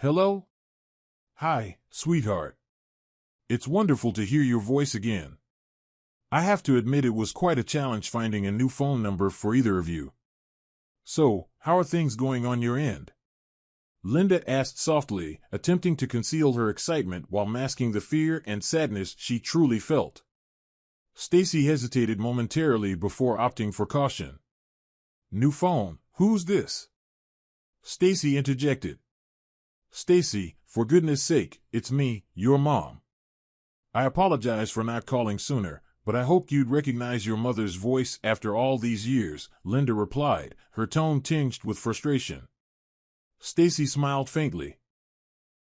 Hello? Hi, sweetheart. It's wonderful to hear your voice again. I have to admit it was quite a challenge finding a new phone number for either of you. So, how are things going on your end? Linda asked softly, attempting to conceal her excitement while masking the fear and sadness she truly felt. Stacy hesitated momentarily before opting for caution. New phone, who's this? Stacy interjected. Stacy, for goodness sake, it's me, your mom. I apologize for not calling sooner, but I hoped you'd recognize your mother's voice after all these years, Linda replied, her tone tinged with frustration. Stacy smiled faintly.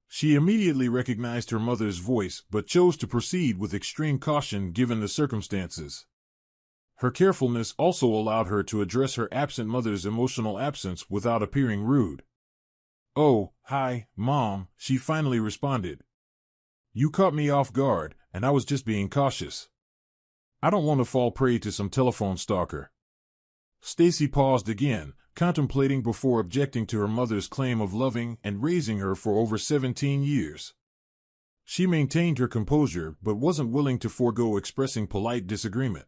She immediately recognized her mother's voice but chose to proceed with extreme caution given the circumstances. Her carefulness also allowed her to address her absent mother's emotional absence without appearing rude. Oh, hi, Mom, she finally responded. You caught me off guard, and I was just being cautious. I don't want to fall prey to some telephone stalker. Stacy paused again, contemplating before objecting to her mother's claim of loving and raising her for over 17 years. She maintained her composure but wasn't willing to forego expressing polite disagreement.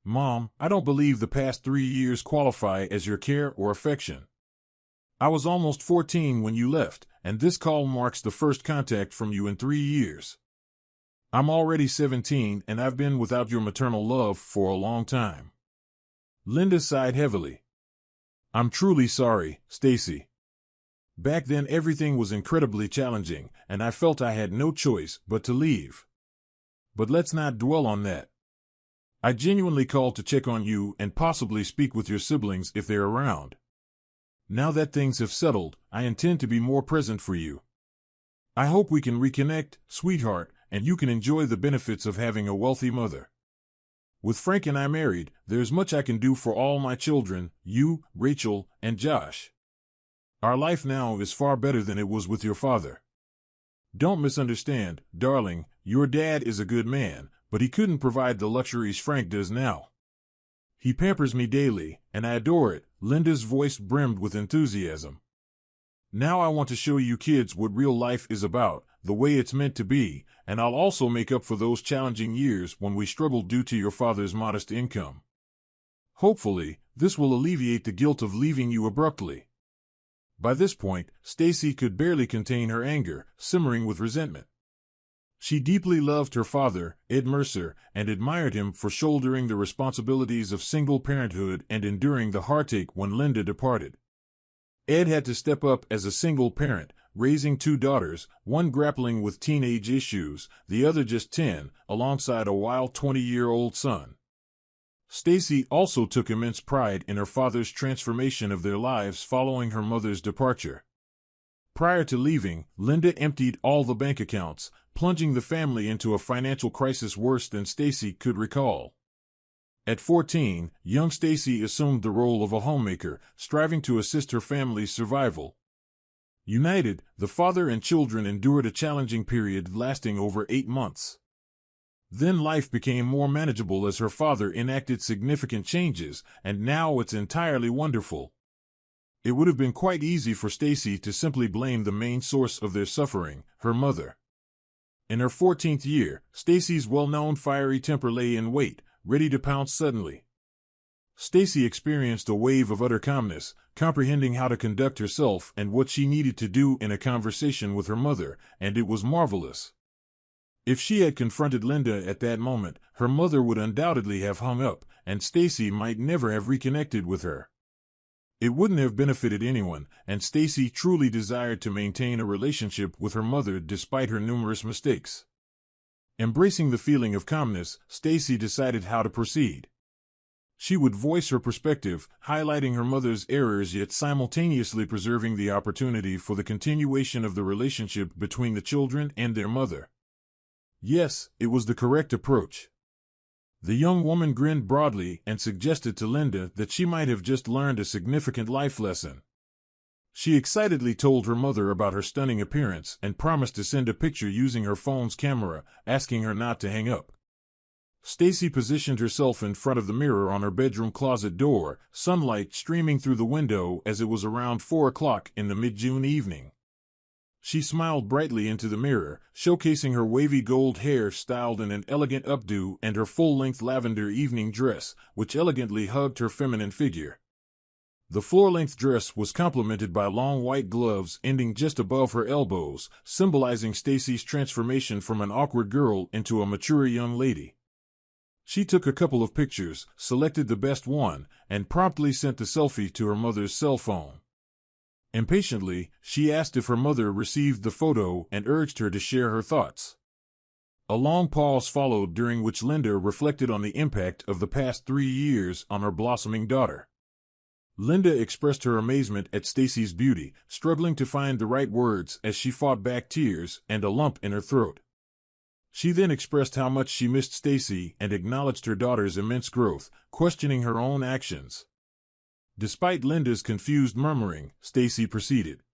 Mom, I don't believe the past 3 years qualify as your care or affection. I was almost 14 when you left, and this call marks the first contact from you in 3 years. I'm already 17 and I've been without your maternal love for a long time. Linda sighed heavily. I'm truly sorry, Stacy. Back then everything was incredibly challenging, and I felt I had no choice but to leave. But let's not dwell on that. I genuinely called to check on you and possibly speak with your siblings if they're around. Now that things have settled, I intend to be more present for you. I hope we can reconnect, sweetheart, and you can enjoy the benefits of having a wealthy mother. With Frank and I married, there's much I can do for all my children, you, Rachel, and Josh. Our life now is far better than it was with your father. Don't misunderstand, darling, your dad is a good man, but he couldn't provide the luxuries Frank does now. He pampers me daily, and I adore it, Linda's voice brimmed with enthusiasm. Now I want to show you kids what real life is about, the way it's meant to be, and I'll also make up for those challenging years when we struggled due to your father's modest income. Hopefully, this will alleviate the guilt of leaving you abruptly. By this point, Stacy could barely contain her anger, simmering with resentment. She deeply loved her father, Ed Mercer, and admired him for shouldering the responsibilities of single parenthood and enduring the heartache when Linda departed. Ed had to step up as a single parent, raising 2 daughters, one grappling with teenage issues, the other just 10, alongside a wild 20-year-old son. Stacy also took immense pride in her father's transformation of their lives following her mother's departure. Prior to leaving, Linda emptied all the bank accounts, plunging the family into a financial crisis worse than Stacy could recall. At 14, young Stacy assumed the role of a homemaker, striving to assist her family's survival. United, the father and children endured a challenging period lasting over 8 months. Then life became more manageable as her father enacted significant changes, and now it's entirely wonderful. It would have been quite easy for Stacy to simply blame the main source of their suffering, her mother. In her 14th year, Stacy's well-known fiery temper lay in wait, ready to pounce suddenly. Stacy experienced a wave of utter calmness, comprehending how to conduct herself and what she needed to do in a conversation with her mother, and it was marvelous. If she had confronted Linda at that moment, her mother would undoubtedly have hung up, and Stacy might never have reconnected with her. It wouldn't have benefited anyone, and Stacy truly desired to maintain a relationship with her mother despite her numerous mistakes. Embracing the feeling of calmness, Stacy decided how to proceed. She would voice her perspective, highlighting her mother's errors yet simultaneously preserving the opportunity for the continuation of the relationship between the children and their mother. Yes, it was the correct approach. The young woman grinned broadly and suggested to Linda that she might have just learned a significant life lesson. She excitedly told her mother about her stunning appearance and promised to send a picture using her phone's camera, asking her not to hang up. Stacy positioned herself in front of the mirror on her bedroom closet door, sunlight streaming through the window as it was around 4 o'clock in the mid-June evening. She smiled brightly into the mirror, showcasing her wavy gold hair styled in an elegant updo and her full-length lavender evening dress, which elegantly hugged her feminine figure. The floor-length dress was complemented by long white gloves ending just above her elbows, symbolizing Stacy's transformation from an awkward girl into a mature young lady. She took a couple of pictures, selected the best one, and promptly sent the selfie to her mother's cell phone. Impatiently, she asked if her mother received the photo and urged her to share her thoughts. A long pause followed, during which Linda reflected on the impact of the past 3 years on her blossoming daughter. Linda expressed her amazement at Stacy's beauty, struggling to find the right words as she fought back tears and a lump in her throat. She then expressed how much she missed Stacy and acknowledged her daughter's immense growth, questioning her own actions. Despite Linda's confused murmuring, Stacy proceeded.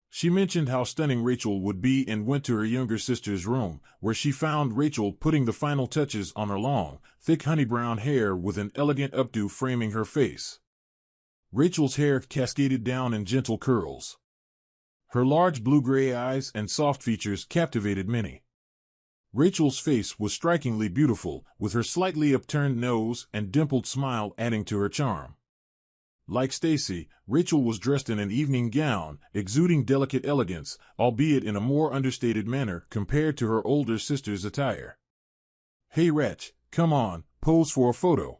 She mentioned how stunning Rachel would be and went to her younger sister's room, where she found Rachel putting the final touches on her long, thick honey-brown hair with an elegant updo framing her face. Rachel's hair cascaded down in gentle curls. Her large blue-gray eyes and soft features captivated many. Rachel's face was strikingly beautiful, with her slightly upturned nose and dimpled smile adding to her charm. Like Stacy, Rachel was dressed in an evening gown, exuding delicate elegance, albeit in a more understated manner compared to her older sister's attire. "Hey Rach, come on, pose for a photo.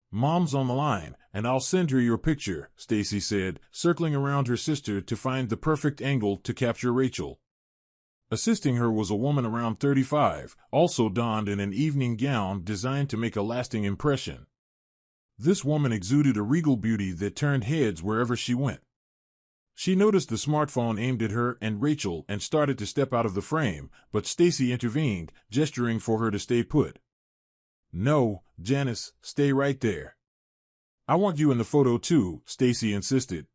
Mom's on the line, and I'll send her your picture," Stacy said, circling around her sister to find the perfect angle to capture Rachel. Assisting her was a woman around 35, also donned in an evening gown designed to make a lasting impression. This woman exuded a regal beauty that turned heads wherever she went. She noticed the smartphone aimed at her and Rachel and started to step out of the frame, but Stacy intervened, gesturing for her to stay put. "No, Janice, stay right there. I want you in the photo too," Stacy insisted.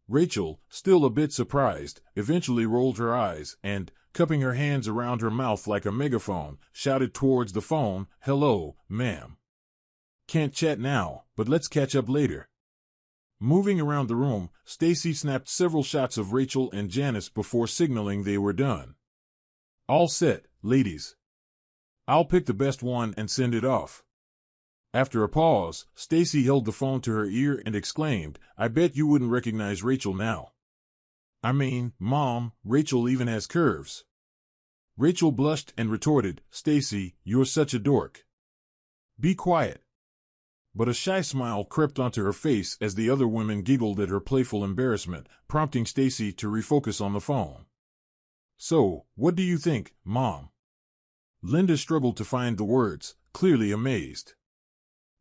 Rachel, still a bit surprised, eventually rolled her eyes and, cupping her hands around her mouth like a megaphone, shouted towards the phone, "Hello, ma'am. Can't chat now, but let's catch up later." Moving around the room, Stacy snapped several shots of Rachel and Janice before signaling they were done. "All set, ladies. I'll pick the best one and send it off." After a pause, Stacy held the phone to her ear and exclaimed, "I bet you wouldn't recognize Rachel now. I mean, Mom, Rachel even has curves." Rachel blushed and retorted, "Stacy, you're such a dork. Be quiet." But a shy smile crept onto her face as the other women giggled at her playful embarrassment, prompting Stacy to refocus on the phone. "So, what do you think, Mom?" Linda struggled to find the words, clearly amazed.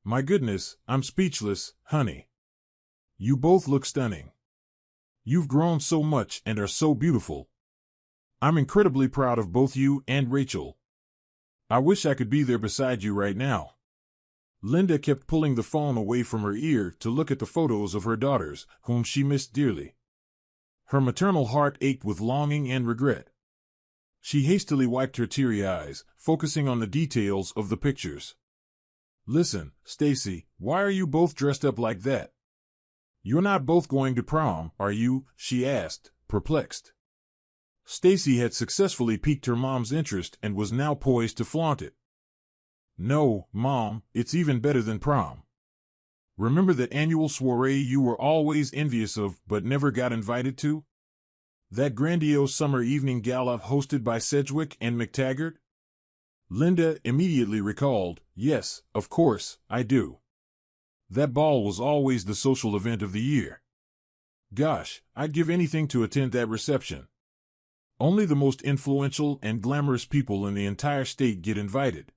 "My goodness, I'm speechless, honey. You both look stunning. You've grown so much and are so beautiful. I'm incredibly proud of both you and Rachel. I wish I could be there beside you right now." Linda kept pulling the phone away from her ear to look at the photos of her daughters, whom she missed dearly. Her maternal heart ached with longing and regret. She hastily wiped her teary eyes, focusing on the details of the pictures. "Listen, Stacy, why are you both dressed up like that? You're not both going to prom, are you?" she asked, perplexed. Stacy had successfully piqued her mom's interest and was now poised to flaunt it. "No, Mom, it's even better than prom. Remember that annual soiree you were always envious of but never got invited to? That grandiose summer evening gala hosted by Sedgwick and McTaggart?" Linda immediately recalled, "Yes, of course, I do. That ball was always the social event of the year. Gosh, I'd give anything to attend that reception. Only the most influential and glamorous people in the entire state get invited."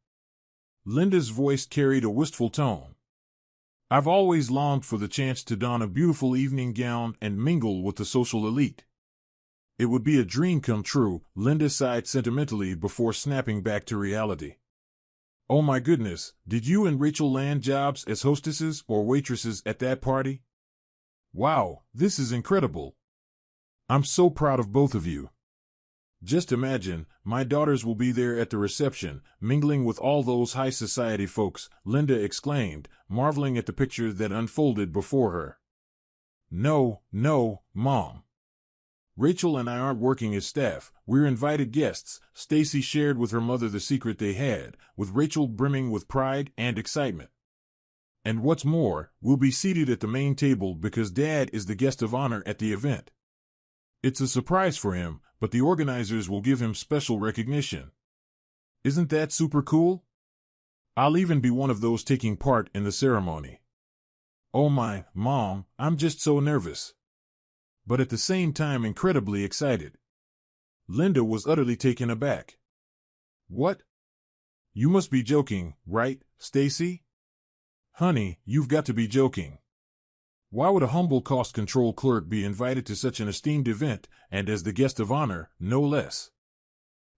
Linda's voice carried a wistful tone. "I've always longed for the chance to don a beautiful evening gown and mingle with the social elite. It would be a dream come true," Linda sighed sentimentally before snapping back to reality. "Oh my goodness, did you and Rachel land jobs as hostesses or waitresses at that party? Wow, this is incredible. I'm so proud of both of you. Just imagine, my daughters will be there at the reception, mingling with all those high society folks," Linda exclaimed, marveling at the picture that unfolded before her. No, Mom. Rachel and I aren't working as staff, we're invited guests. Stacy shared with her mother the secret they had, with Rachel brimming with pride and excitement. And what's more, we'll be seated at the main table because Dad is the guest of honor at the event. It's a surprise for him, but the organizers will give him special recognition. Isn't that super cool? I'll even be one of those taking part in the ceremony. Oh my, Mom, I'm just so nervous. But at the same time incredibly excited. Linda was utterly taken aback. What? You must be joking, right, Stacy? Honey, you've got to be joking. Why would a humble cost control clerk be invited to such an esteemed event, and as the guest of honor, no less?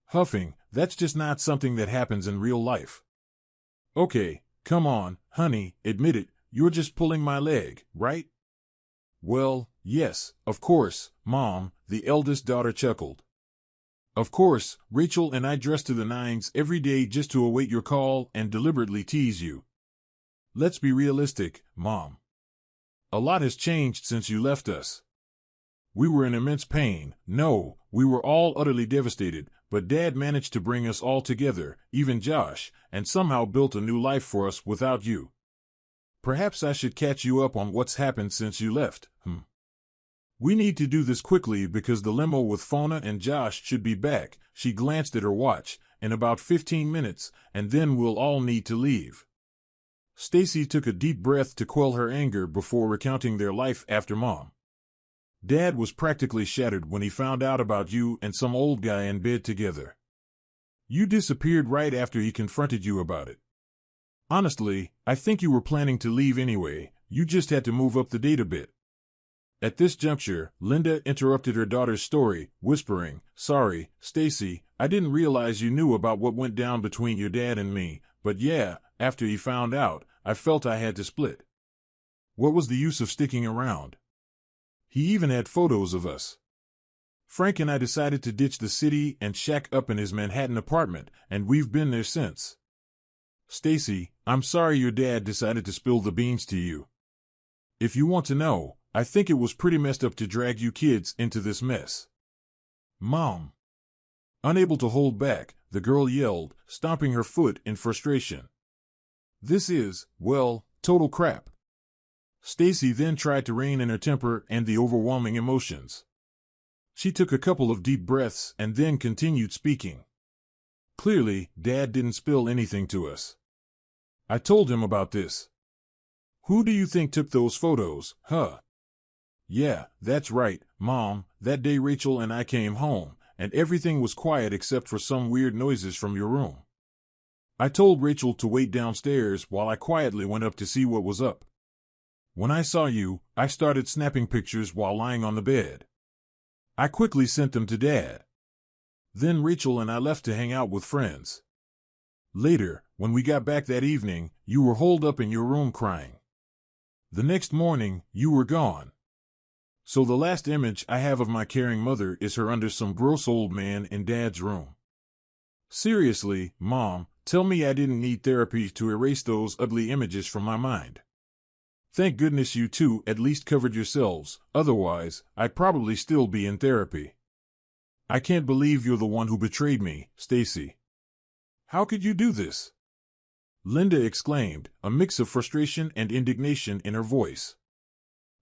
Huffing, that's just not something that happens in real life. Okay, come on, honey, admit it, you're just pulling my leg, right? Well, yes, of course, Mom, the eldest daughter chuckled. Of course, Rachel and I dress to the nines every day just to await your call and deliberately tease you. Let's be realistic, Mom. A lot has changed since you left us. We were in immense pain. No, we were all utterly devastated, but Dad managed to bring us all together, even Josh, and somehow built a new life for us without you. Perhaps I should catch you up on what's happened since you left. We need to do this quickly because the limo with Fauna and Josh should be back. She glanced at her watch, in about 15 minutes, and then we'll all need to leave. Stacy took a deep breath to quell her anger before recounting their life after Mom. Dad was practically shattered when he found out about you and some old guy in bed together. You disappeared right after he confronted you about it. Honestly, I think you were planning to leave anyway, you just had to move up the date a bit. At this juncture, Linda interrupted her daughter's story, whispering, "Sorry, Stacy, I didn't realize you knew about what went down between your dad and me, but yeah, after he found out, I felt I had to split. What was the use of sticking around? He even had photos of us. Frank and I decided to ditch the city and shack up in his Manhattan apartment, and we've been there since. Stacy, I'm sorry your dad decided to spill the beans to you. If you want to know, I think it was pretty messed up to drag you kids into this mess." Mom. Unable to hold back, the girl yelled, stomping her foot in frustration. This is, well, total crap. Stacy then tried to rein in her temper and the overwhelming emotions. She took a couple of deep breaths and then continued speaking. Clearly, Dad didn't spill anything to us. I told him about this. Who do you think took those photos, huh? Yeah, that's right, Mom, that day Rachel and I came home, and everything was quiet except for some weird noises from your room. I told Rachel to wait downstairs while I quietly went up to see what was up. When I saw you, I started snapping pictures while lying on the bed. I quickly sent them to Dad. Then Rachel and I left to hang out with friends. Later, when we got back that evening, you were holed up in your room crying. The next morning, you were gone. So the last image I have of my caring mother is her under some gross old man in Dad's room. Seriously, Mom, tell me I didn't need therapy to erase those ugly images from my mind. Thank goodness you two at least covered yourselves, otherwise, I'd probably still be in therapy. I can't believe you're the one who betrayed me, Stacy. How could you do this? Linda exclaimed, a mix of frustration and indignation in her voice.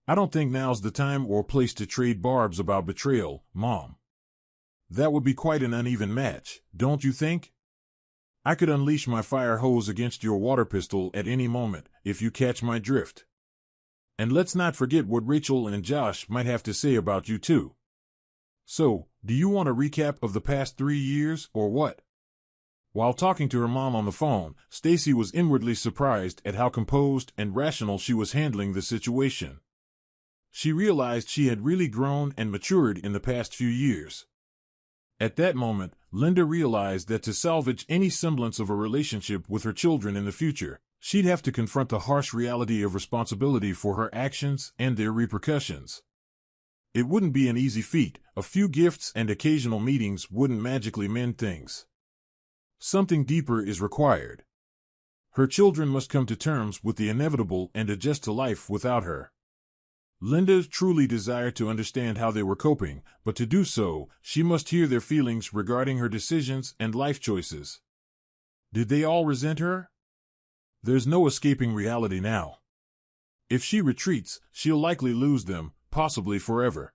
I don't think now's the time or place to trade barbs about betrayal, Mom. That would be quite an uneven match, don't you think? I could unleash my fire hose against your water pistol at any moment, if you catch my drift. And let's not forget what Rachel and Josh might have to say about you too. So, do you want a recap of the past 3 years, or what? While talking to her mom on the phone, Stacy was inwardly surprised at how composed and rational she was handling the situation. She realized she had really grown and matured in the past few years. At that moment, Linda realized that to salvage any semblance of a relationship with her children in the future, she'd have to confront the harsh reality of responsibility for her actions and their repercussions. It wouldn't be an easy feat. A few gifts and occasional meetings wouldn't magically mend things. Something deeper is required. Her children must come to terms with the inevitable and adjust to life without her. Linda truly desired to understand how they were coping, but to do so, she must hear their feelings regarding her decisions and life choices. Did they all resent her? There's no escaping reality now. If she retreats, she'll likely lose them, possibly forever.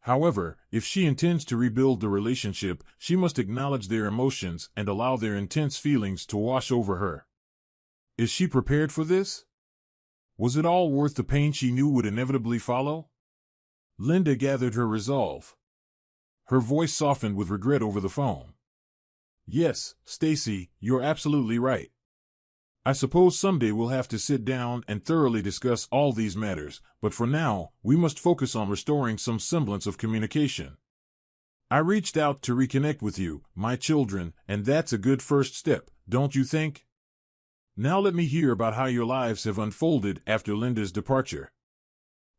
However, if she intends to rebuild the relationship, she must acknowledge their emotions and allow their intense feelings to wash over her. Is she prepared for this? Was it all worth the pain she knew would inevitably follow? Linda gathered her resolve. Her voice softened with regret over the phone. Yes, Stacy, you're absolutely right. I suppose someday we'll have to sit down and thoroughly discuss all these matters, but for now, we must focus on restoring some semblance of communication. I reached out to reconnect with you, my children, and that's a good first step, don't you think? Now let me hear about how your lives have unfolded after Linda's departure.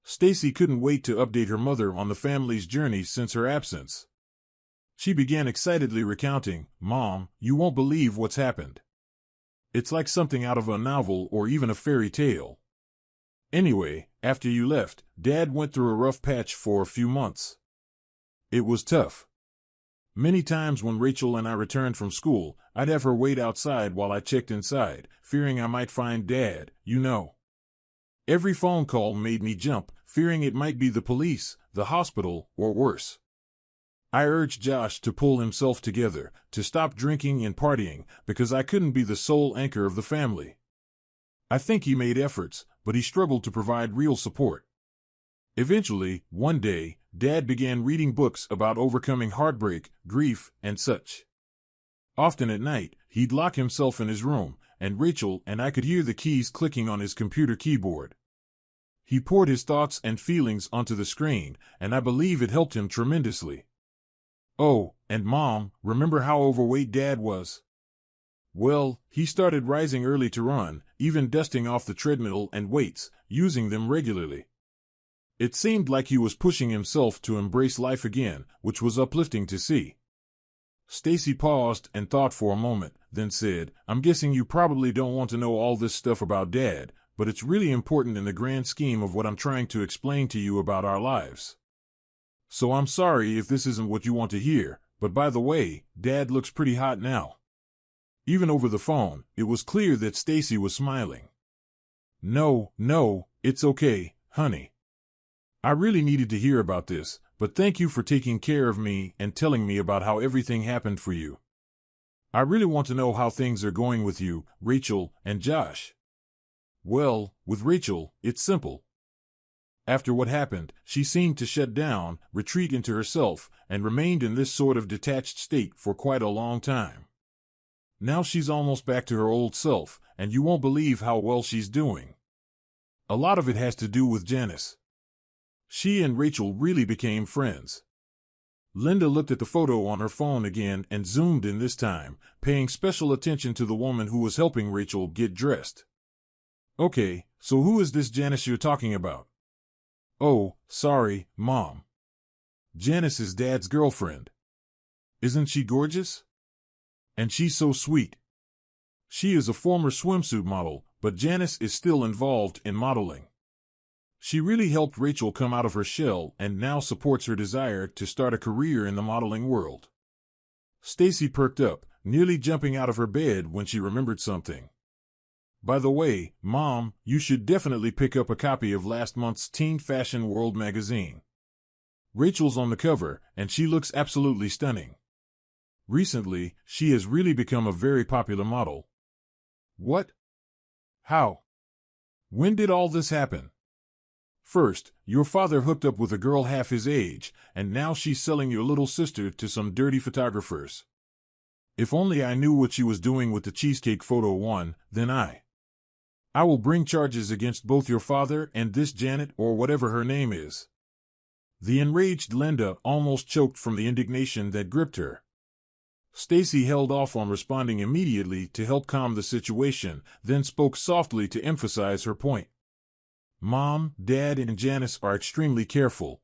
Stacy couldn't wait to update her mother on the family's journey since her absence. She began excitedly recounting, "Mom, you won't believe what's happened. It's like something out of a novel or even a fairy tale. Anyway, after you left, Dad went through a rough patch for a few months. It was tough. Many times when Rachel and I returned from school, I'd have her wait outside while I checked inside, fearing I might find Dad, you know. Every phone call made me jump, fearing it might be the police, the hospital, or worse. I urged Josh to pull himself together, to stop drinking and partying, because I couldn't be the sole anchor of the family. I think he made efforts, but he struggled to provide real support. Eventually, one day, Dad began reading books about overcoming heartbreak, grief, and such. Often at night, he'd lock himself in his room, and Rachel and I could hear the keys clicking on his computer keyboard. He poured his thoughts and feelings onto the screen, and I believe it helped him tremendously. Oh, and Mom, remember how overweight Dad was? Well, he started rising early to run, even dusting off the treadmill and weights, using them regularly. It seemed like he was pushing himself to embrace life again, which was uplifting to see. Stacy paused and thought for a moment, then said, "I'm guessing you probably don't want to know all this stuff about Dad, but it's really important in the grand scheme of what I'm trying to explain to you about our lives. So I'm sorry if this isn't what you want to hear, but by the way, Dad looks pretty hot now." Even over the phone, it was clear that Stacy was smiling. No, it's okay, honey. I really needed to hear about this, but thank you for taking care of me and telling me about how everything happened for you. I really want to know how things are going with you, Rachel, and Josh. Well, with Rachel, it's simple. After what happened, she seemed to shut down, retreat into herself, and remained in this sort of detached state for quite a long time. Now she's almost back to her old self, and you won't believe how well she's doing. A lot of it has to do with Janice. She and Rachel really became friends. Linda looked at the photo on her phone again and zoomed in this time, paying special attention to the woman who was helping Rachel get dressed. Okay, so who is this Janice you're talking about? Oh, sorry, Mom. Janice is Dad's girlfriend. Isn't she gorgeous? And she's so sweet. She is a former swimsuit model, but Janice is still involved in modeling. She really helped Rachel come out of her shell and now supports her desire to start a career in the modeling world. Stacy perked up, nearly jumping out of her bed when she remembered something. By the way, Mom, you should definitely pick up a copy of last month's Teen Fashion World magazine. Rachel's on the cover, and she looks absolutely stunning. Recently, she has really become a very popular model. What? How? When did all this happen? First, your father hooked up with a girl half his age, and now she's selling your little sister to some dirty photographers. If only I knew what she was doing with the cheesecake photo one, then I will bring charges against both your father and this Janet or whatever her name is. The enraged Linda almost choked from the indignation that gripped her. Stacy held off on responding immediately to help calm the situation, then spoke softly to emphasize her point. Mom, Dad, and Janice are extremely careful.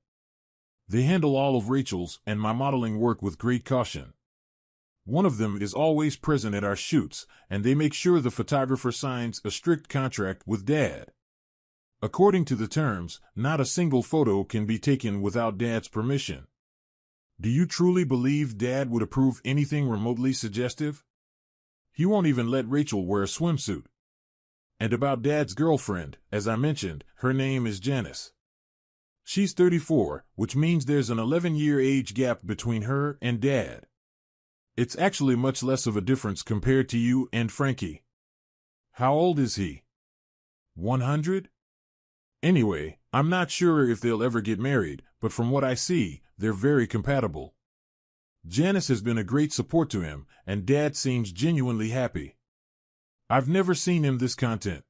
They handle all of Rachel's and my modeling work with great caution. One of them is always present at our shoots, and they make sure the photographer signs a strict contract with Dad. According to the terms, not a single photo can be taken without Dad's permission. Do you truly believe Dad would approve anything remotely suggestive? He won't even let Rachel wear a swimsuit. And about Dad's girlfriend, as I mentioned, her name is Janice. She's 34, which means there's an 11-year age gap between her and Dad. It's actually much less of a difference compared to you and Frankie. How old is he? 100? Anyway, I'm not sure if they'll ever get married, but from what I see, they're very compatible. Janice has been a great support to him, and Dad seems genuinely happy. I've never seen him this content.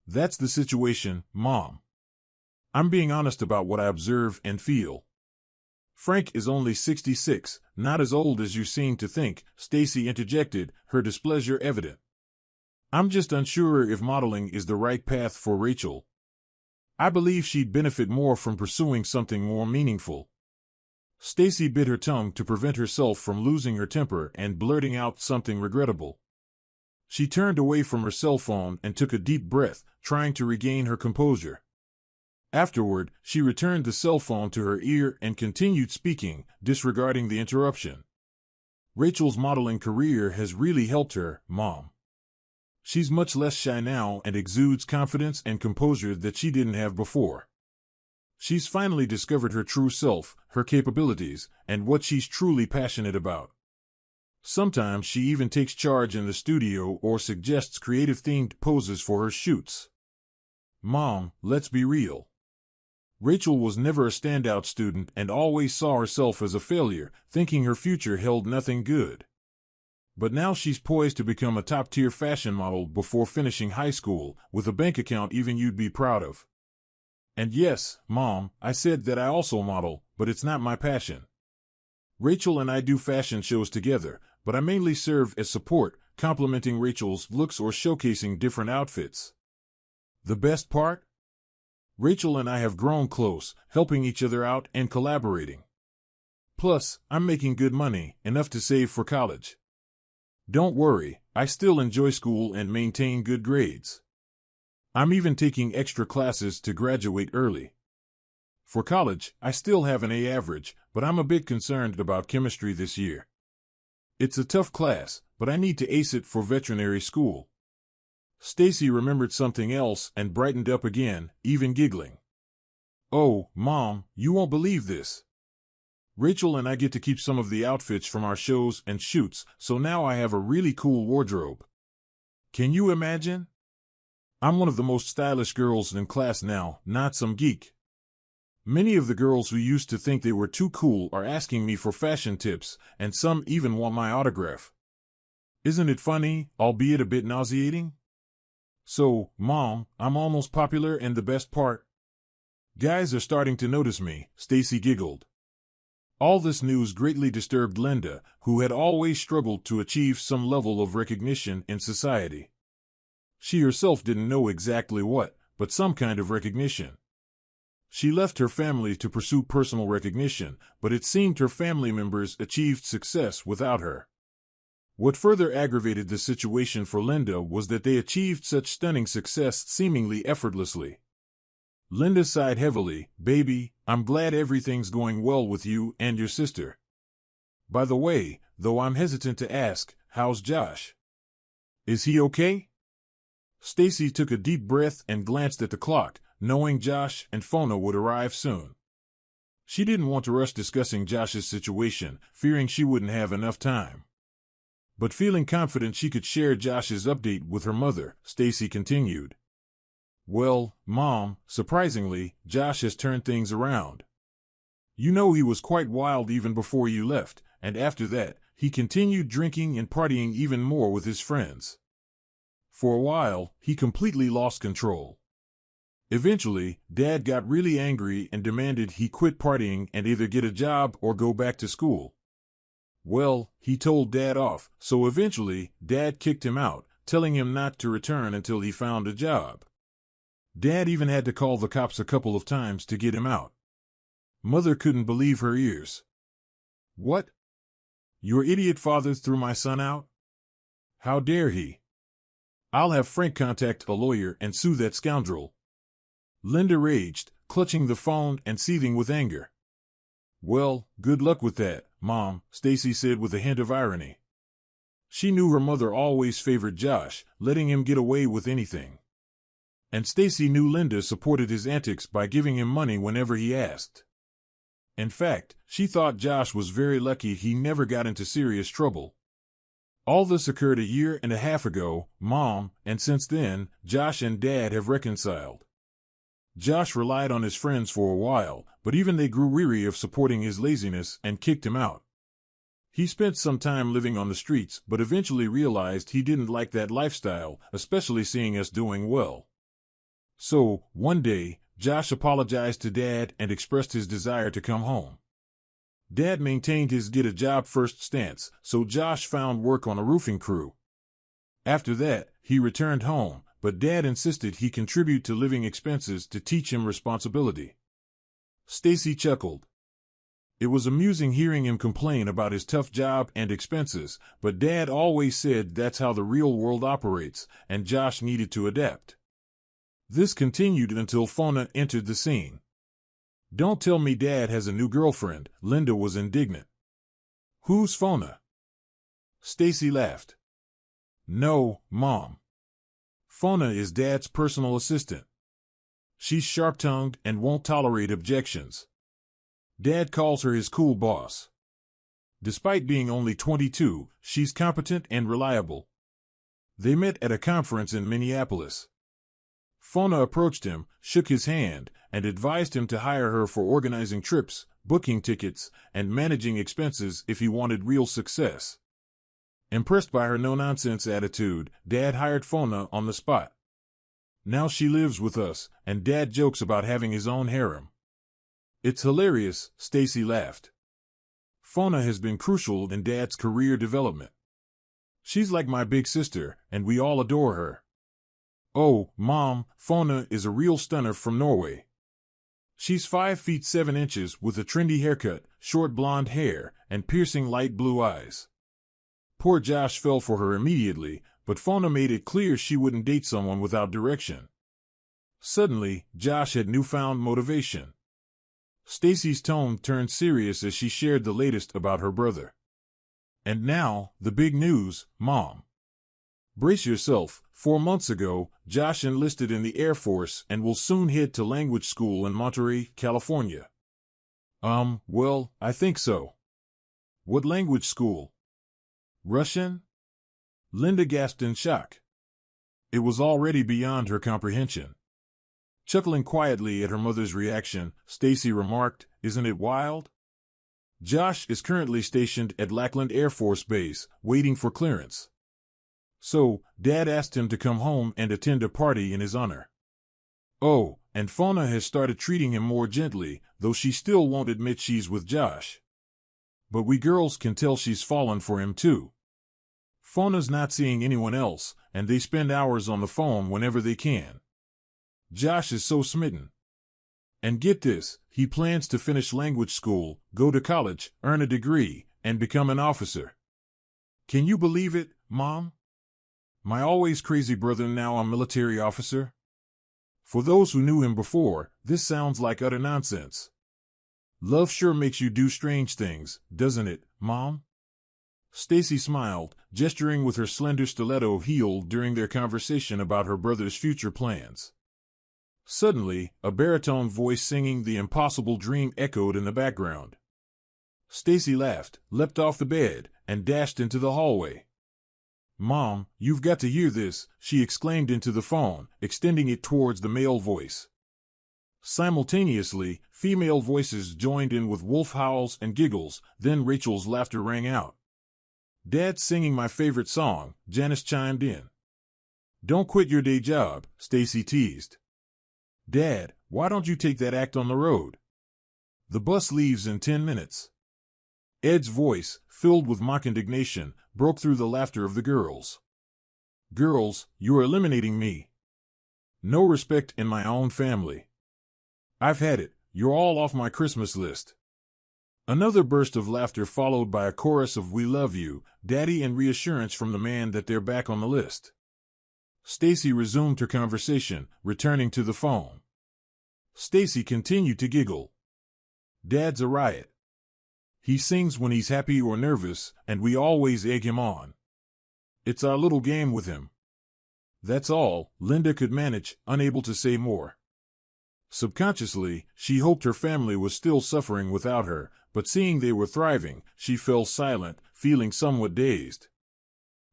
That's the situation, Mom. I'm being honest about what I observe and feel. Frank is only 66, not as old as you seem to think, Stacy interjected, her displeasure evident. I'm just unsure if modeling is the right path for Rachel. I believe she'd benefit more from pursuing something more meaningful. Stacy bit her tongue to prevent herself from losing her temper and blurting out something regrettable. She turned away from her cell phone and took a deep breath, trying to regain her composure. Afterward, she returned the cell phone to her ear and continued speaking, disregarding the interruption. Rachel's modeling career has really helped her, Mom. She's much less shy now and exudes confidence and composure that she didn't have before. She's finally discovered her true self, her capabilities, and what she's truly passionate about. Sometimes she even takes charge in the studio or suggests creative-themed poses for her shoots. Mom, let's be real. Rachel was never a standout student and always saw herself as a failure, thinking her future held nothing good. But now she's poised to become a top-tier fashion model before finishing high school, with a bank account even you'd be proud of. And yes, Mom, I said that I also model, but it's not my passion. Rachel and I do fashion shows together, but I mainly serve as support, complimenting Rachel's looks or showcasing different outfits. The best part? Rachel and I have grown close, helping each other out and collaborating. Plus, I'm making good money, enough to save for college. Don't worry, I still enjoy school and maintain good grades. I'm even taking extra classes to graduate early. For college, I still have an A average, but I'm a bit concerned about chemistry this year. It's a tough class, but I need to ace it for veterinary school. Stacy remembered something else and brightened up again, even giggling. Oh, Mom, you won't believe this. Rachel and I get to keep some of the outfits from our shows and shoots, so now I have a really cool wardrobe. Can you imagine? I'm one of the most stylish girls in class now, not some geek. Many of the girls who used to think they were too cool are asking me for fashion tips, and some even want my autograph. Isn't it funny, albeit a bit nauseating? So, Mom, I'm almost popular, and the best part? Guys are starting to notice me, Stacy giggled. All this news greatly disturbed Linda, who had always struggled to achieve some level of recognition in society. She herself didn't know exactly what, but some kind of recognition. She left her family to pursue personal recognition, but it seemed her family members achieved success without her. What further aggravated the situation for Linda was that they achieved such stunning success seemingly effortlessly. Linda sighed heavily. Baby, I'm glad everything's going well with you and your sister. By the way, though I'm hesitant to ask, how's Josh? Is he okay? Stacy took a deep breath and glanced at the clock, knowing Josh and Fona would arrive soon. She didn't want to rush discussing Josh's situation, fearing she wouldn't have enough time. But feeling confident she could share Josh's update with her mother, Stacy continued. Well, Mom, surprisingly, Josh has turned things around. You know, he was quite wild even before you left, and after that, he continued drinking and partying even more with his friends. For a while, he completely lost control. Eventually, Dad got really angry and demanded he quit partying and either get a job or go back to school. Well, he told Dad off, so eventually, Dad kicked him out, telling him not to return until he found a job. Dad even had to call the cops a couple of times to get him out. Mother couldn't believe her ears. What? Your idiot father threw my son out? How dare he? I'll have Frank contact a lawyer and sue that scoundrel. Linda raged, clutching the phone and seething with anger. Well, good luck with that, Mom, Stacy said with a hint of irony. She knew her mother always favored Josh, letting him get away with anything. And Stacy knew Linda supported his antics by giving him money whenever he asked. In fact, she thought Josh was very lucky he never got into serious trouble. All this occurred a year and a half ago, Mom, and since then, Josh and Dad have reconciled. Josh relied on his friends for a while, but even they grew weary of supporting his laziness and kicked him out. He spent some time living on the streets, but eventually realized he didn't like that lifestyle, especially seeing us doing well. So, one day, Josh apologized to Dad and expressed his desire to come home. Dad maintained his get-a-job-first stance, so Josh found work on a roofing crew. After that, he returned home, but Dad insisted he contribute to living expenses to teach him responsibility. Stacy chuckled. It was amusing hearing him complain about his tough job and expenses, but Dad always said that's how the real world operates, and Josh needed to adapt. This continued until Fona entered the scene. Don't tell me Dad has a new girlfriend, Linda was indignant. Who's Fona? Stacy laughed. No, Mom. Fona is Dad's personal assistant. She's sharp-tongued and won't tolerate objections. Dad calls her his cool boss. Despite being only 22, she's competent and reliable. They met at a conference in Minneapolis. Fona approached him, shook his hand, and advised him to hire her for organizing trips, booking tickets, and managing expenses if he wanted real success. Impressed by her no-nonsense attitude, Dad hired Fona on the spot. Now she lives with us, and Dad jokes about having his own harem. It's hilarious, Stacy laughed. Fona has been crucial in Dad's career development. She's like my big sister, and we all adore her. Oh, Mom, Fona is a real stunner from Norway. She's 5 feet 7 inches with a trendy haircut, short blonde hair, and piercing light blue eyes. Poor Josh fell for her immediately, but Fona made it clear she wouldn't date someone without direction. Suddenly, Josh had newfound motivation. Stacy's tone turned serious as she shared the latest about her brother. And now, the big news, Mom. Brace yourself, 4 months ago, Josh enlisted in the Air Force and will soon head to language school in Monterey, California. Well, I think so. What language school? Russian? Linda gasped in shock. It was already beyond her comprehension. Chuckling quietly at her mother's reaction, Stacy remarked, "Isn't it wild?" Josh is currently stationed at Lackland Air Force Base, waiting for clearance. So, Dad asked him to come home and attend a party in his honor. Oh, and Fona has started treating him more gently, though she still won't admit she's with Josh. But we girls can tell she's fallen for him too. Fona's not seeing anyone else, and they spend hours on the phone whenever they can. Josh is so smitten. And get this, he plans to finish language school, go to college, earn a degree, and become an officer. Can you believe it, Mom? My always crazy brother now a military officer? For those who knew him before, this sounds like utter nonsense. Love sure makes you do strange things, doesn't it, Mom? Stacy smiled, gesturing with her slender stiletto heel during their conversation about her brother's future plans. Suddenly, a baritone voice singing The Impossible Dream echoed in the background. Stacy laughed, leapt off the bed, and dashed into the hallway. Mom, you've got to hear this, she exclaimed into the phone, extending it towards the male voice. Simultaneously, female voices joined in with wolf howls and giggles, then Rachel's laughter rang out. Dad's singing my favorite song, Janice chimed in. Don't quit your day job, Stacy teased. Dad, why don't you take that act on the road? The bus leaves in 10 minutes. Ed's voice, filled with mock indignation, broke through the laughter of the girls. Girls, you're eliminating me. No respect in my own family. I've had it, you're all off my Christmas list. Another burst of laughter followed by a chorus of We love you, Daddy, and reassurance from the man that they're back on the list. Stacy resumed her conversation, returning to the phone. Stacy continued to giggle. Dad's a riot. He sings when he's happy or nervous, and we always egg him on. It's our little game with him. That's all Linda could manage, unable to say more. Subconsciously, she hoped her family was still suffering without her, but seeing they were thriving, she fell silent, feeling somewhat dazed.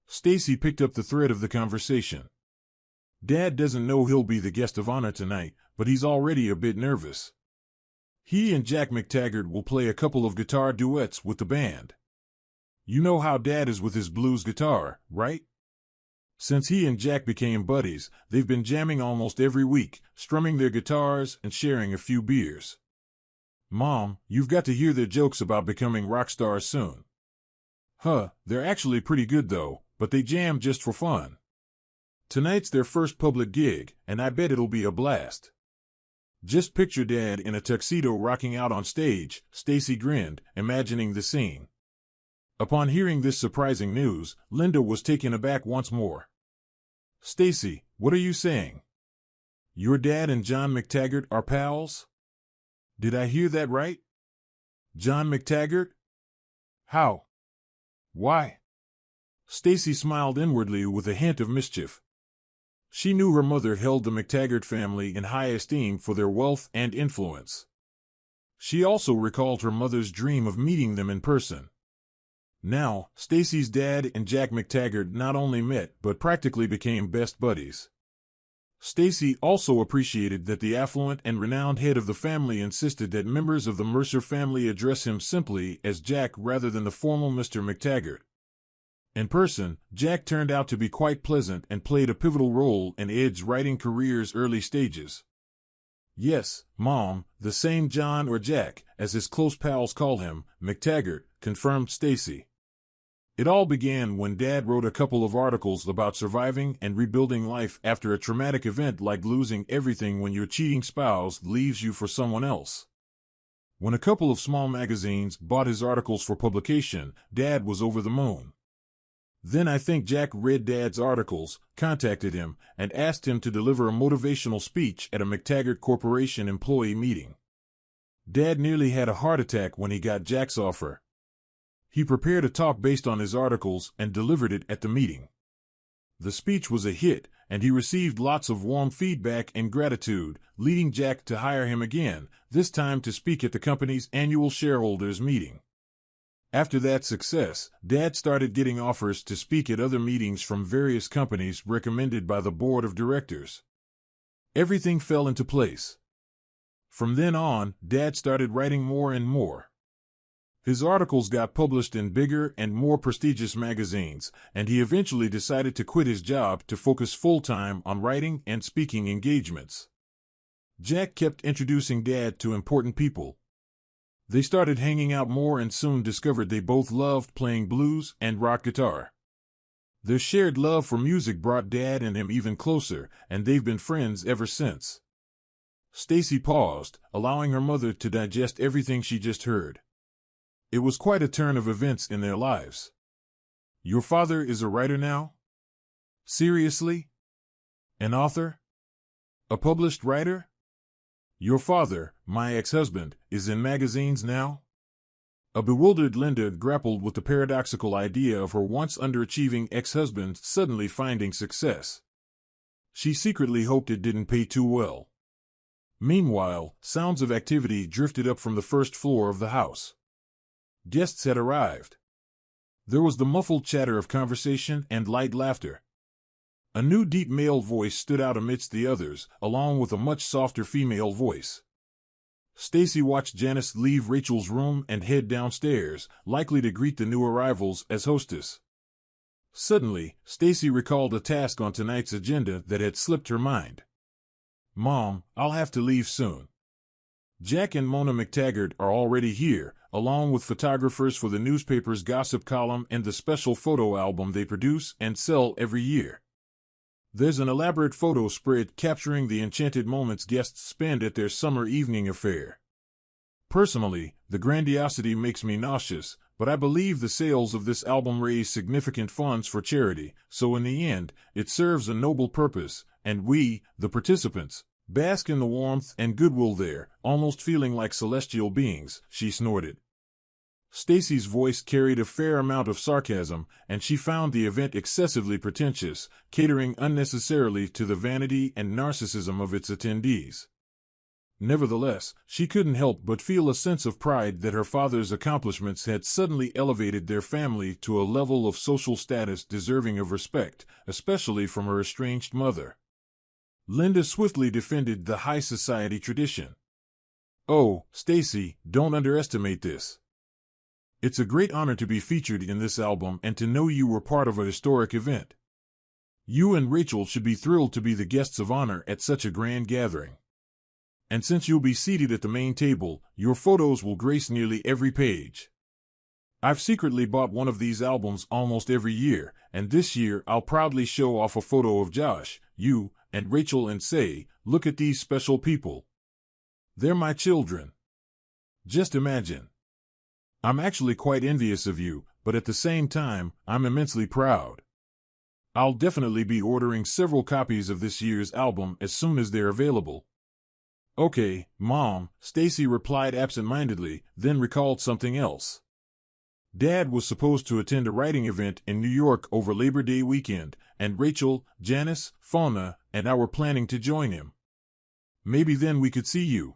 Stacy picked up the thread of the conversation. Dad doesn't know he'll be the guest of honor tonight, but he's already a bit nervous. He and Jack McTaggart will play a couple of guitar duets with the band. You know how Dad is with his blues guitar, right? Since he and Jack became buddies, they've been jamming almost every week, strumming their guitars and sharing a few beers. Mom, you've got to hear their jokes about becoming rock stars soon. They're actually pretty good though, but they jam just for fun. Tonight's their first public gig, and I bet it'll be a blast. Just picture Dad in a tuxedo rocking out on stage. Stacy grinned, imagining the scene. Upon hearing this surprising news, Linda was taken aback once more. Stacy, what are you saying? Your dad and John McTaggart are pals? Did I hear that right? John McTaggart? How? Why? Stacy smiled inwardly with a hint of mischief. She knew her mother held the McTaggart family in high esteem for their wealth and influence. She also recalled her mother's dream of meeting them in person. Now, Stacy's dad and Jack McTaggart not only met but practically became best buddies. Stacy also appreciated that the affluent and renowned head of the family insisted that members of the Mercer family address him simply as Jack rather than the formal Mr. McTaggart. In person, Jack turned out to be quite pleasant and played a pivotal role in Ed's writing career's early stages. Yes, Mom, the same John or Jack, as his close pals call him, McTaggart, confirmed Stacy. It all began when Dad wrote a couple of articles about surviving and rebuilding life after a traumatic event like losing everything when your cheating spouse leaves you for someone else. When a couple of small magazines bought his articles for publication, Dad was over the moon. Then I think Jack read Dad's articles, contacted him, and asked him to deliver a motivational speech at a McTaggart Corporation employee meeting. Dad nearly had a heart attack when he got Jack's offer. He prepared a talk based on his articles and delivered it at the meeting. The speech was a hit, and he received lots of warm feedback and gratitude, leading Jack to hire him again, this time to speak at the company's annual shareholders meeting. After that success, Dad started getting offers to speak at other meetings from various companies recommended by the board of directors. Everything fell into place. From then on, Dad started writing more and more. His articles got published in bigger and more prestigious magazines, and he eventually decided to quit his job to focus full-time on writing and speaking engagements. Jack kept introducing Dad to important people. They started hanging out more and soon discovered they both loved playing blues and rock guitar. Their shared love for music brought Dad and him even closer, and they've been friends ever since. Stacy paused, allowing her mother to digest everything she just heard. It was quite a turn of events in their lives. Your father is a writer now? Seriously? An author? A published writer? Your father, my ex-husband, is in magazines now? A bewildered Linda grappled with the paradoxical idea of her once underachieving ex-husband suddenly finding success. She secretly hoped it didn't pay too well. Meanwhile, sounds of activity drifted up from the first floor of the house. Guests had arrived. There was the muffled chatter of conversation and light laughter. A new deep male voice stood out amidst the others, along with a much softer female voice. Stacy watched Janice leave Rachel's room and head downstairs, likely to greet the new arrivals as hostess. Suddenly, Stacy recalled a task on tonight's agenda that had slipped her mind. Mom, I'll have to leave soon. Jack and Mona McTaggart are already here, along with photographers for the newspaper's gossip column and the special photo album they produce and sell every year. There's an elaborate photo spread capturing the enchanted moments guests spend at their summer evening affair. Personally, the grandiosity makes me nauseous, but I believe the sales of this album raise significant funds for charity, so in the end, it serves a noble purpose, and we, the participants, Bask in the warmth and goodwill there, almost feeling like celestial beings, she snorted. Stacy's voice carried a fair amount of sarcasm, and she found the event excessively pretentious, catering unnecessarily to the vanity and narcissism of its attendees. Nevertheless, she couldn't help but feel a sense of pride that her father's accomplishments had suddenly elevated their family to a level of social status deserving of respect, especially from her estranged mother. Linda swiftly defended the high society tradition. "Oh, Stacy, don't underestimate this. It's a great honor to be featured in this album and to know you were part of a historic event. You and Rachel should be thrilled to be the guests of honor at such a grand gathering. And since you'll be seated at the main table, your photos will grace nearly every page. I've secretly bought one of these albums almost every year, and this year I'll proudly show off a photo of Josh, you, and Rachel and say, 'Look at these special people. They're my children.' Just imagine. I'm actually quite envious of you, but at the same time, I'm immensely proud. I'll definitely be ordering several copies of this year's album as soon as they're available." "Okay, Mom," Stacy replied absent-mindedly, then recalled something else. Dad was supposed to attend a writing event in New York over Labor Day weekend, and Rachel, Janice, Fauna, and I were planning to join him. Maybe then we could see you.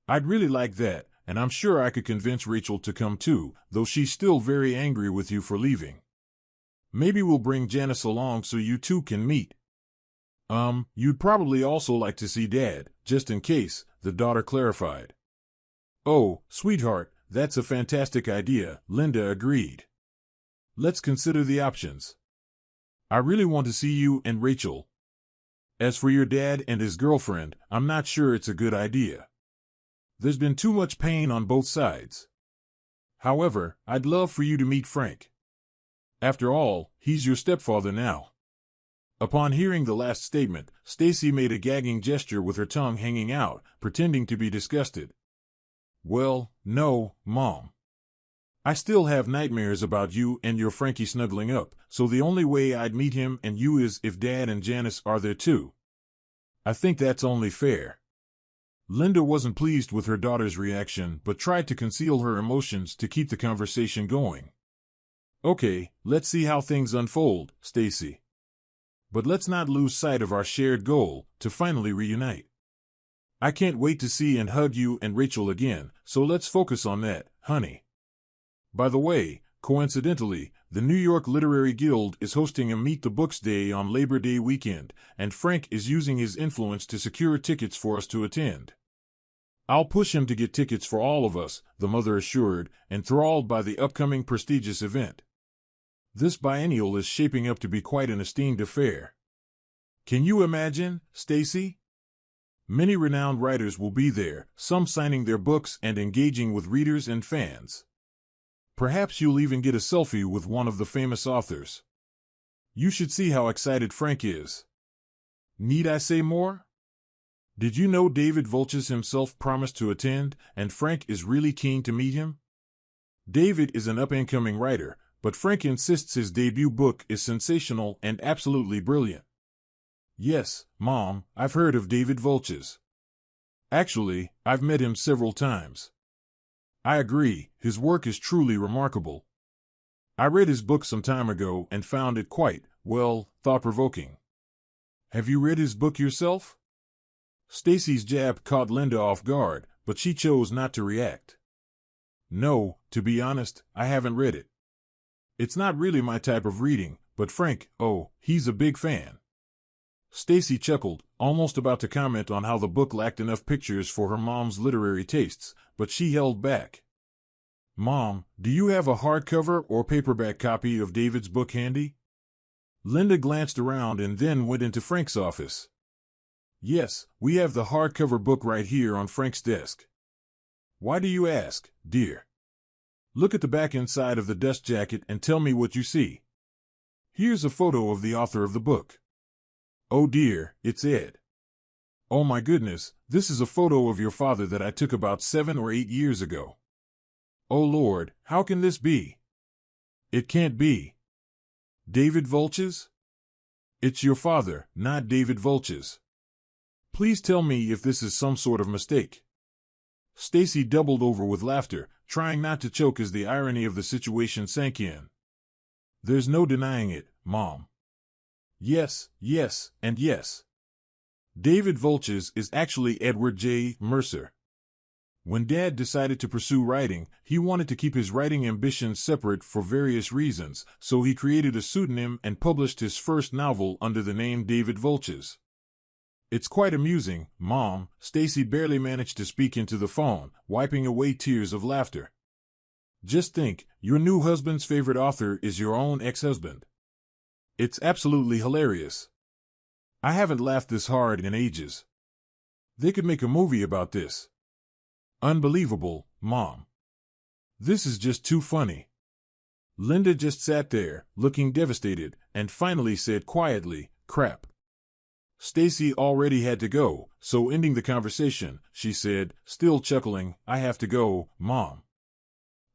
I'd really like that, and I'm sure I could convince Rachel to come too, though she's still very angry with you for leaving. Maybe we'll bring Janice along so you two can meet. You'd probably also like to see Dad, just in case," the daughter clarified. "Oh, sweetheart, that's a fantastic idea," Linda agreed. "Let's consider the options. I really want to see you and Rachel. As for your dad and his girlfriend, I'm not sure it's a good idea. There's been too much pain on both sides. However, I'd love for you to meet Frank. After all, he's your stepfather now." Upon hearing the last statement, Stacy made a gagging gesture with her tongue hanging out, pretending to be disgusted. "Well, no, Mom. I still have nightmares about you and your Frankie snuggling up, so the only way I'd meet him and you is if Dad and Janice are there too. I think that's only fair." Linda wasn't pleased with her daughter's reaction but tried to conceal her emotions to keep the conversation going. "Okay, let's see how things unfold, Stacy. But let's not lose sight of our shared goal, to finally reunite. I can't wait to see and hug you and Rachel again, so let's focus on that, honey. By the way, coincidentally, the New York Literary Guild is hosting a Meet the Books Day on Labor Day weekend, and Frank is using his influence to secure tickets for us to attend. I'll push him to get tickets for all of us," the mother assured, enthralled by the upcoming prestigious event. "This biennial is shaping up to be quite an esteemed affair. Can you imagine, Stacy? Many renowned writers will be there, some signing their books and engaging with readers and fans. Perhaps you'll even get a selfie with one of the famous authors. You should see how excited Frank is. Need I say more? Did you know David Volches himself promised to attend, and Frank is really keen to meet him? David is an up-and-coming writer, but Frank insists his debut book is sensational and absolutely brilliant." "Yes, Mom, I've heard of David Volches. Actually, I've met him several times. I agree, his work is truly remarkable. I read his book some time ago and found it quite, well, thought-provoking. Have you read his book yourself?" Stacy's jab caught Linda off guard, but she chose not to react. "No, to be honest, I haven't read it. It's not really my type of reading, but Frank, oh, he's a big fan." Stacy chuckled, almost about to comment on how the book lacked enough pictures for her mom's literary tastes, but she held back. "Mom, do you have a hardcover or paperback copy of David's book handy?" Linda glanced around and then went into Frank's office. "Yes, we have the hardcover book right here on Frank's desk. Why do you ask, dear? Look at the back inside of the dust jacket and tell me what you see. Here's a photo of the author of the book. Oh dear, it's Ed. Oh my goodness, this is a photo of your father that I took about 7 or 8 years ago. Oh Lord, how can this be? It can't be. David Volches? It's your father, not David Volches. Please tell me if this is some sort of mistake. Stacy doubled over with laughter, trying not to choke as the irony of the situation sank in. There's no denying it, Mom. Yes, yes, and yes. David Vulches is actually Edward J. Mercer. When Dad decided to pursue writing, he wanted to keep his writing ambitions separate for various reasons, so he created a pseudonym and published his first novel under the name David Vulches. It's quite amusing, Mom. Stacy barely managed to speak into the phone, wiping away tears of laughter. Just think, your new husband's favorite author is your own ex-husband. It's absolutely hilarious. I haven't laughed this hard in ages. They could make a movie about this. Unbelievable, Mom. This is just too funny. Linda just sat there, looking devastated, and finally said quietly, "Crap." Stacy already had to go, so ending the conversation, she said, still chuckling, "I have to go, Mom.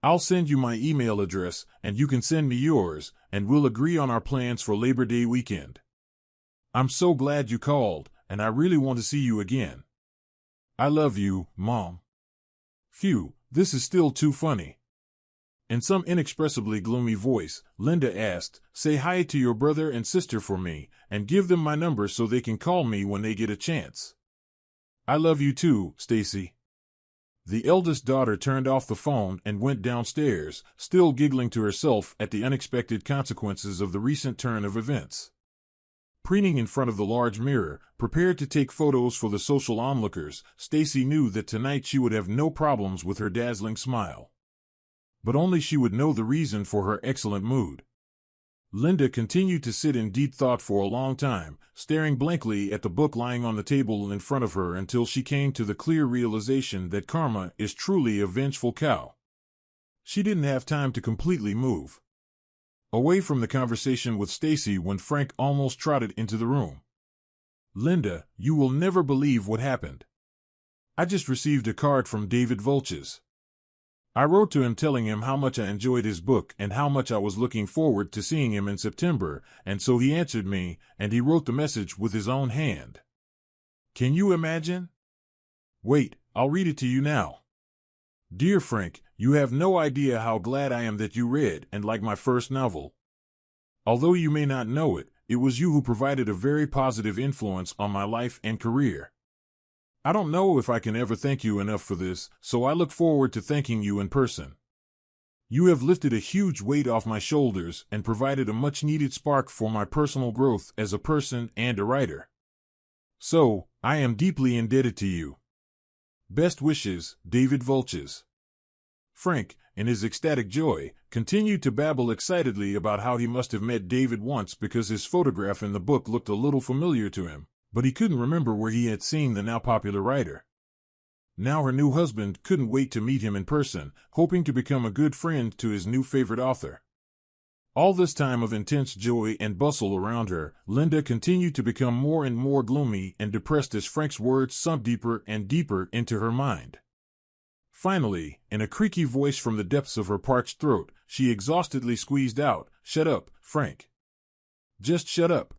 I'll send you my email address, and you can send me yours, and we'll agree on our plans for Labor Day weekend. I'm so glad you called, and I really want to see you again. I love you, Mom." Phew, this is still too funny. In some inexpressibly gloomy voice, Linda asked, "Say hi to your brother and sister for me, and give them my number so they can call me when they get a chance." "I love you too, Stacy." The eldest daughter turned off the phone and went downstairs, still giggling to herself at the unexpected consequences of the recent turn of events. Preening in front of the large mirror, prepared to take photos for the social onlookers, Stacy knew that tonight she would have no problems with her dazzling smile. But only she would know the reason for her excellent mood. Linda continued to sit in deep thought for a long time, staring blankly at the book lying on the table in front of her until she came to the clear realization that karma is truly a vengeful cow. She didn't have time to completely move away from the conversation with Stacy when Frank almost trotted into the room. "Linda, you will never believe what happened. I just received a card from David Vulches. I wrote to him telling him how much I enjoyed his book and how much I was looking forward to seeing him in September, and so he answered me, and he wrote the message with his own hand. Can you imagine? Wait, I'll read it to you now. Dear Frank, you have no idea how glad I am that you read and like my first novel. Although you may not know it, it was you who provided a very positive influence on my life and career. I don't know if I can ever thank you enough for this, so I look forward to thanking you in person. You have lifted a huge weight off my shoulders and provided a much-needed spark for my personal growth as a person and a writer. So, I am deeply indebted to you. Best wishes, David Vulches." Frank, in his ecstatic joy, continued to babble excitedly about how he must have met David once because his photograph in the book looked a little familiar to him, but he couldn't remember where he had seen the now popular writer. Now her new husband couldn't wait to meet him in person, hoping to become a good friend to his new favorite author. All this time of intense joy and bustle around her, Linda continued to become more and more gloomy and depressed as Frank's words sunk deeper and deeper into her mind. Finally, in a creaky voice from the depths of her parched throat, she exhaustedly squeezed out, "Shut up, Frank. Just shut up."